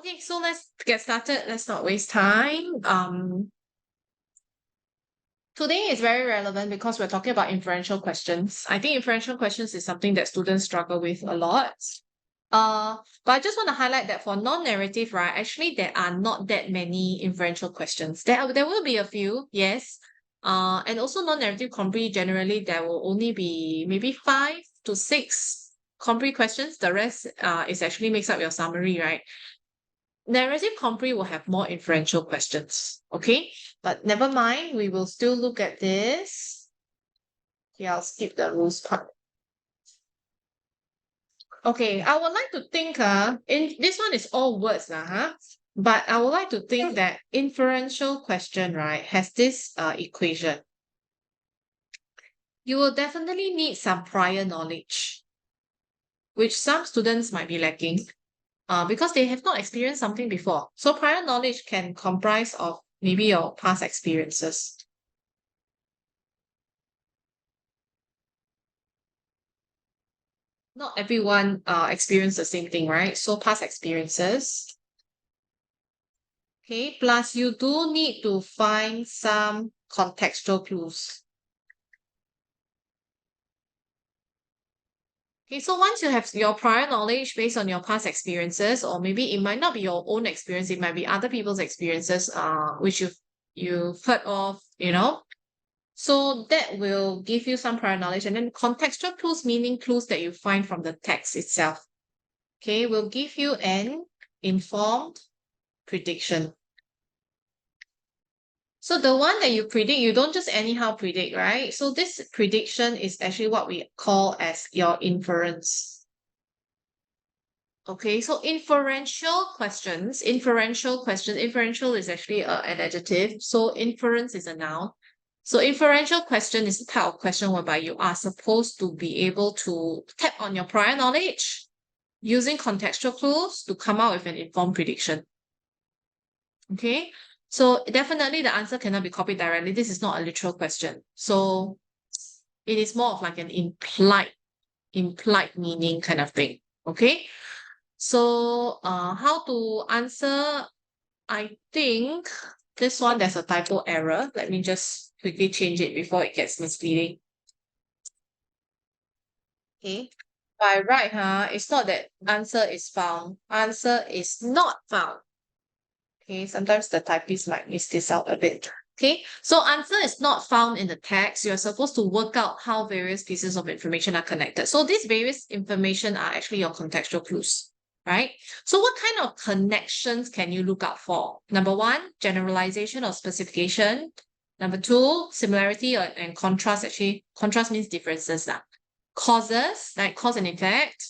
Okay, so let's get started. Let's not waste time. Today is very relevant because we're talking about inferential questions. I think inferential questions is something that students struggle with a lot. But I just want to highlight that for non-narrative, right, actually there are not that many inferential questions. There will be a few, yes. And also non-narrative compre, generally there will only be maybe 5 to 6 compre questions. The rest is actually makes up your summary, right? Narrative compre will have more inferential questions, okay? But never mind, we will still look at this. Okay, I'll skip the rules part. Okay, I would like to think, in this one is all words, but I would like to think that inferential question, right, has this equation. You will definitely need some prior knowledge, which some students might be lacking. Because they have not experienced something before. So prior knowledge can comprise of maybe your past experiences. Not everyone experience the same thing, right? So past experiences. Okay, plus you do need to find some contextual clues. Okay, so once you have your prior knowledge based on your past experiences, or maybe it might not be your own experience, it might be other people's experiences, which you've heard of, So that will give you some prior knowledge. And then contextual clues, meaning clues that you find from the text itself. Okay, will give you an informed prediction. So the one that you predict, you don't just anyhow predict, right? So this prediction is actually what we call as your inference. Okay, so inferential is actually an adjective. So inference is a noun. So inferential question is the type of question whereby you are supposed to be able to tap on your prior knowledge using contextual clues to come out with an informed prediction. Okay, so definitely the answer cannot be copied directly. This is not a literal question. So it is more of like an implied meaning kind of thing. Okay, so how to answer? I think this one there's a typo error. Let me just quickly change it before it gets misleading. Okay, by right, it's not that answer is found. Answer is not found. Okay, sometimes the typist might miss this out a bit. Okay, so answer is not found in the text. You're supposed to work out how various pieces of information are connected. So these various information are actually your contextual clues, right? So what kind of connections can you look out for? Number one, generalization or specification. Number two, similarity and contrast. Actually, contrast means differences. Causes, like cause and effect.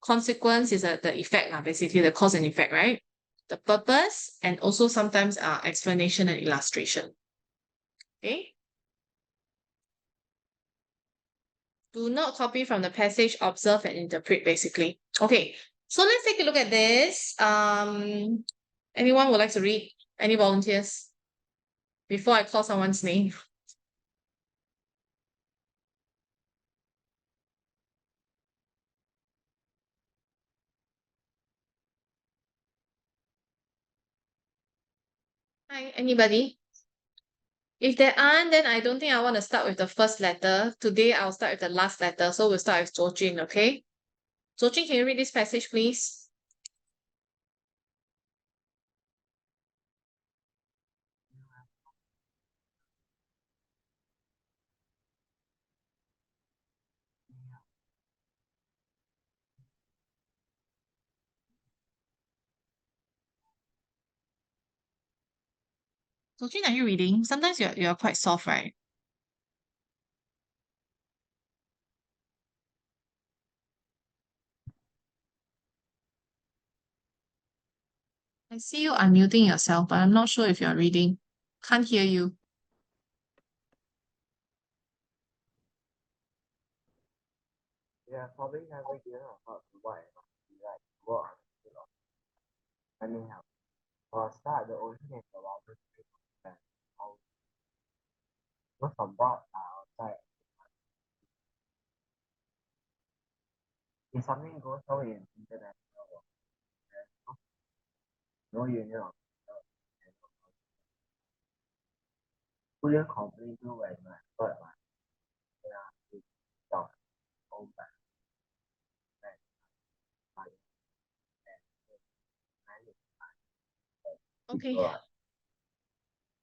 Consequence is the effect, basically the cause and effect, right? The purpose, and also sometimes explanation and illustration. Okay. Do not copy from the passage, observe and interpret, basically. Okay, so let's take a look at this. Anyone would like to read? Any volunteers? Before I call someone's name. Hi, anybody? If there aren't, then I don't think I want to start with the first letter. Today, I'll start with the last letter. So we'll start with Zhou Jun, okay? Zhou Jun, can you read this passage, please? Zhou Jun, are you reading? Sometimes you're quite soft, right? I see you unmuting yourself, but I'm not sure if you're reading. Can't hear you. Yeah, probably have idea about why like what I mean for a start the ocean is around the and how most of what are outside. If something goes wrong in international no union officer couldn't complain to when my but my is dot own by my Okay. people.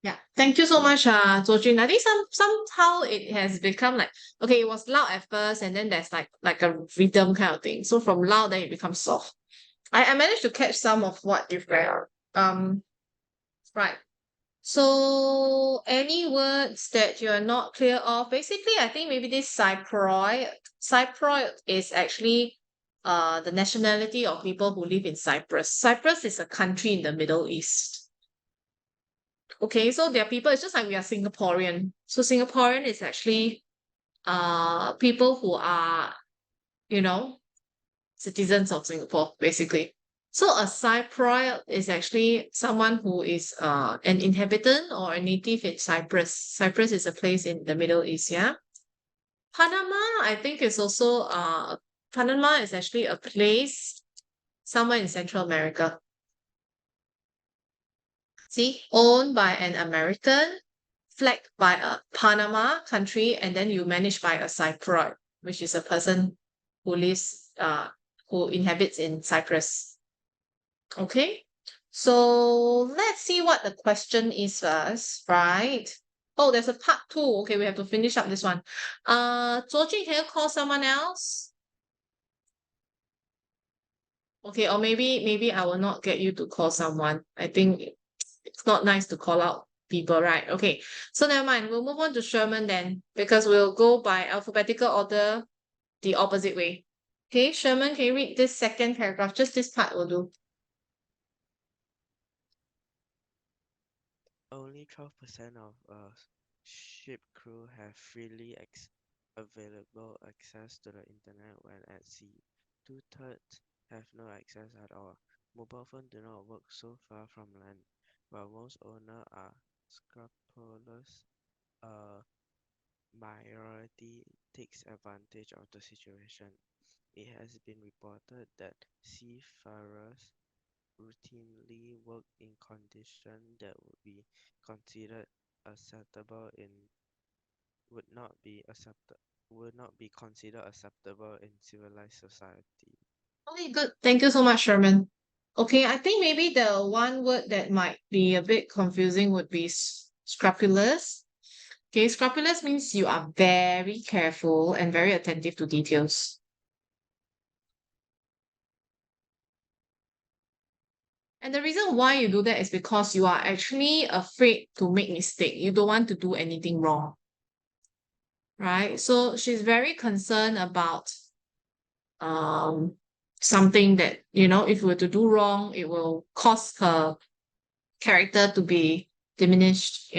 Yeah. Thank you so much, Zojun. I think somehow it has become like, okay, it was loud at first, and then there's like a rhythm kind of thing. So from loud, then it becomes soft. I managed to catch some of what you've read. Um, right. So any words that you're not clear of, basically, I think maybe this Cyproid. Cyproid is actually the nationality of people who live in Cyprus. Cyprus is a country in the Middle East. Okay, so there are people, it's just like we are Singaporean. So Singaporean is actually people who are, you know, citizens of Singapore, basically. So a Cypriot is actually someone who is an inhabitant or a native in Cyprus. Cyprus is a place in the Middle East, yeah. Panama, I think is also Panama is actually a place somewhere in Central America. See, owned by an American, flagged by a Panama country, and then you managed by a Cypriot, which is a person who lives who inhabits in Cyprus. Okay, so let's see what the question is first, right? Oh, there's a part two. Okay, we have to finish up this one. Georgie, can you call someone else? Okay, or maybe I will not get you to call someone. I think it's not nice to call out people, right? Okay, so never mind. We'll move on to Sherman then, because we'll go by alphabetical order the opposite way. Okay, Sherman, can you read this second paragraph? Just this part will do. Only 12% of ship crew have freely available access to the internet when at sea. Two-thirds have no access at all. Mobile phones do not work so far from land. While most owners are scrupulous, a minority takes advantage of the situation. It has been reported that seafarers routinely work in conditions that considered acceptable in would not be considered acceptable in civilized society. Okay, good. Thank you so much, Sherman. Okay, I think maybe the one word that might be a bit confusing would be scrupulous. Okay, scrupulous means you are very careful and very attentive to details. And the reason why you do that is because you are actually afraid to make mistake. You don't want to do anything wrong, right? So she's very concerned about um something that, if we were to do wrong, it will cause her character to be diminished.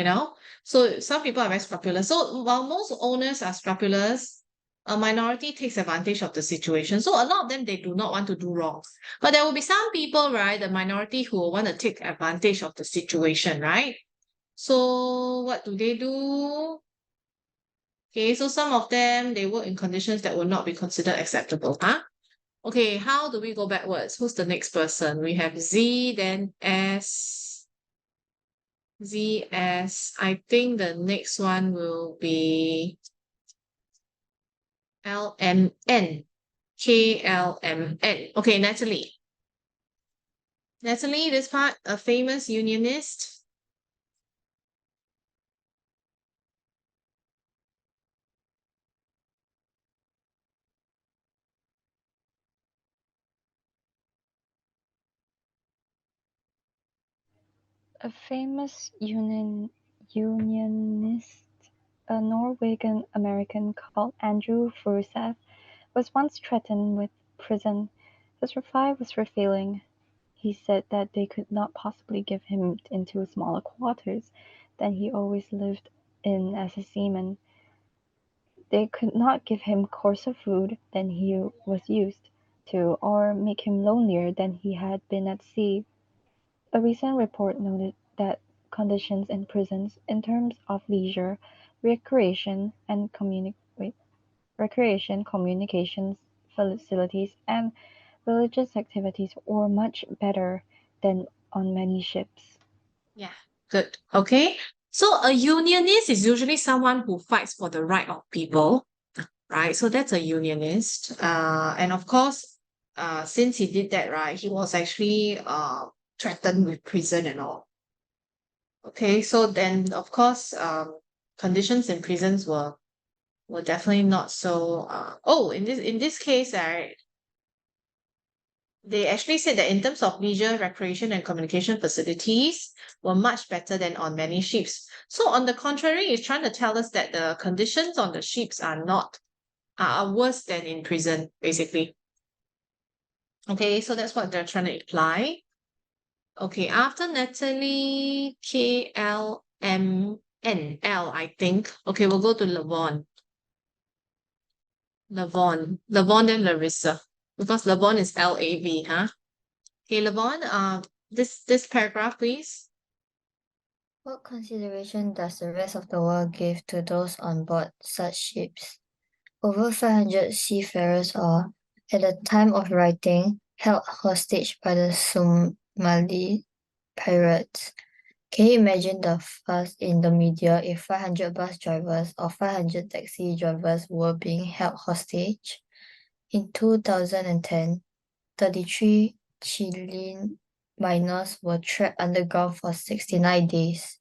So some people are very scrupulous. So while most owners are scrupulous, a minority takes advantage of the situation. So a lot of them, they do not want to do wrong. But there will be some people, right, the minority who will want to take advantage of the situation, right? So what do they do? Okay, so some of them, they work in conditions that will not be considered acceptable, huh? Okay, how do we go backwards? Who's the next person? We have Z, then S, ZS. I think the next one will be LMN. KLMN. Okay, Natalie. Natalie, this part, a famous unionist. A famous unionist, a Norwegian American called Andrew Forsyth, was once threatened with prison. His reply was revealing. He said that they could not possibly give him into smaller quarters than he always lived in as a seaman. They could not give him coarser food than he was used to, or make him lonelier than he had been at sea. A recent report noted that conditions in prisons in terms of leisure, recreation, communications facilities, and religious activities were much better than on many ships. Yeah, good. Okay. So a unionist is usually someone who fights for the right of people, right? So that's a unionist. And of course, since he did that, right, he was actually threatened with prison and all. Okay, so then of course, conditions in prisons were definitely not so. In this case, right, they actually said that in terms of leisure, recreation, and communication facilities were much better than on many ships. So on the contrary, it's trying to tell us that the conditions on the ships are worse than in prison, basically. Okay, so that's what they're trying to imply. Okay, after Natalie, KLMNL, I think. Okay, we'll go to Lavon, then Larissa, because Lavon is LAV, huh? Okay, Lavon, this paragraph, please. What consideration does the rest of the world give to those on board such ships? Over 500 seafarers are, at the time of writing, held hostage by the Somali pirates. Can you imagine the fuss in the media if 500 bus drivers or 500 taxi drivers were being held hostage? In 2010, 33 Chilean miners were trapped underground for 69 days.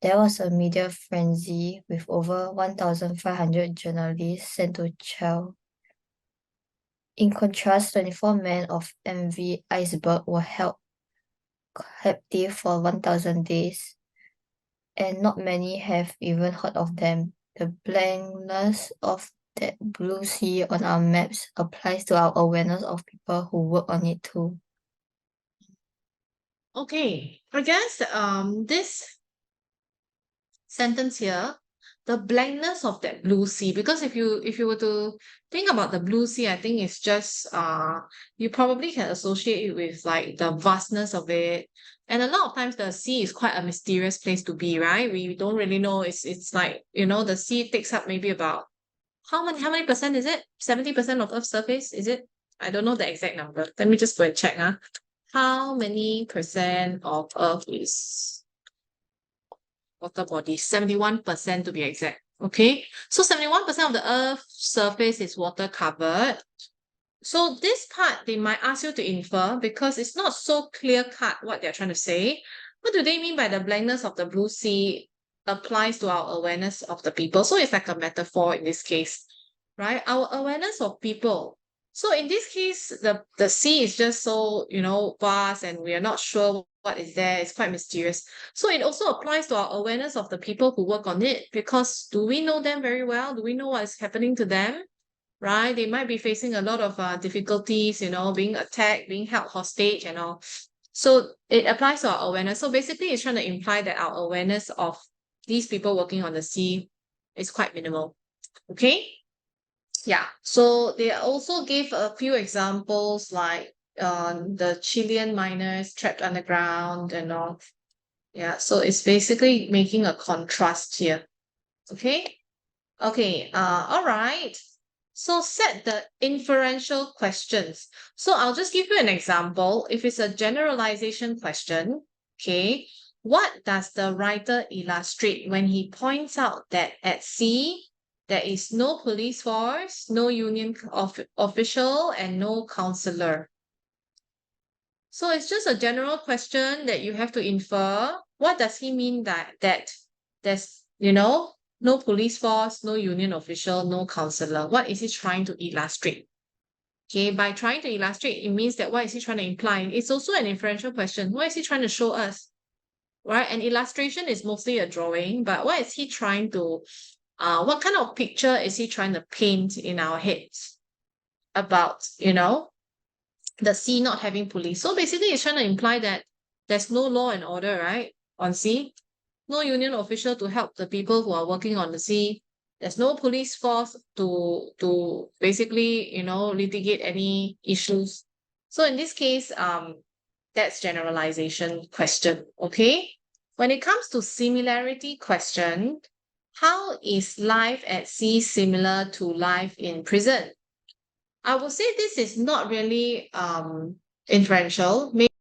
There was a media frenzy with over 1,500 journalists sent to jail. In contrast, 24 men of MV Iceberg were held captive for 1,000 days, and not many have even heard of them. The blankness of that blue sea on our maps applies to our awareness of people who work on it too. Okay, I guess this sentence here, the blankness of that blue sea, because if you were to think about the blue sea, I think it's just you probably can associate it with like the vastness of it. And a lot of times the sea is quite a mysterious place to be, right? We don't really know. It's like, the sea takes up maybe about how many percent is it? 70% of Earth's surface, is it? I don't know the exact number. Let me just go and check. How many percent of Earth is water body? 71% to be exact. Okay. So 71% of the Earth's surface is water covered. So this part, they might ask you to infer because it's not so clear cut what they're trying to say. What do they mean by the blankness of the blue sea applies to our awareness of the people? So it's like a metaphor in this case, right? Our awareness of people. So in this case, the sea is just so, vast and we are not sure what is there. It's quite mysterious. So it also applies to our awareness of the people who work on it because do we know them very well? Do we know what is happening to them? Right? They might be facing a lot of difficulties, being attacked, being held hostage and all. So it applies to our awareness. So basically, it's trying to imply that our awareness of these people working on the sea is quite minimal. Okay? Yeah. So they also gave a few examples like the Chilean miners trapped underground and all. Yeah. So it's basically making a contrast here. Okay? Okay. All right. So set the inferential questions. So I'll just give you an example. If it's a generalization question, okay, what does the writer illustrate when he points out that at sea, there is no police force, no union official, and no counselor? So it's just a general question that you have to infer. What does he mean that there's, no police force, no union official, no counselor? What is he trying to illustrate? Okay, by trying to illustrate, it means that what is he trying to imply? It's also an inferential question. What is he trying to show us? Right? An illustration is mostly a drawing, but what is he trying to, what kind of picture is he trying to paint in our heads about, the sea not having police? So basically, it's trying to imply that there's no law and order, right, on sea. No union official to help the people who are working on the sea. There's no police force to basically, litigate any issues. So in this case, that's generalization question. Okay. When it comes to similarity question, how is life at sea similar to life in prison? I would say this is not really inferential. Maybe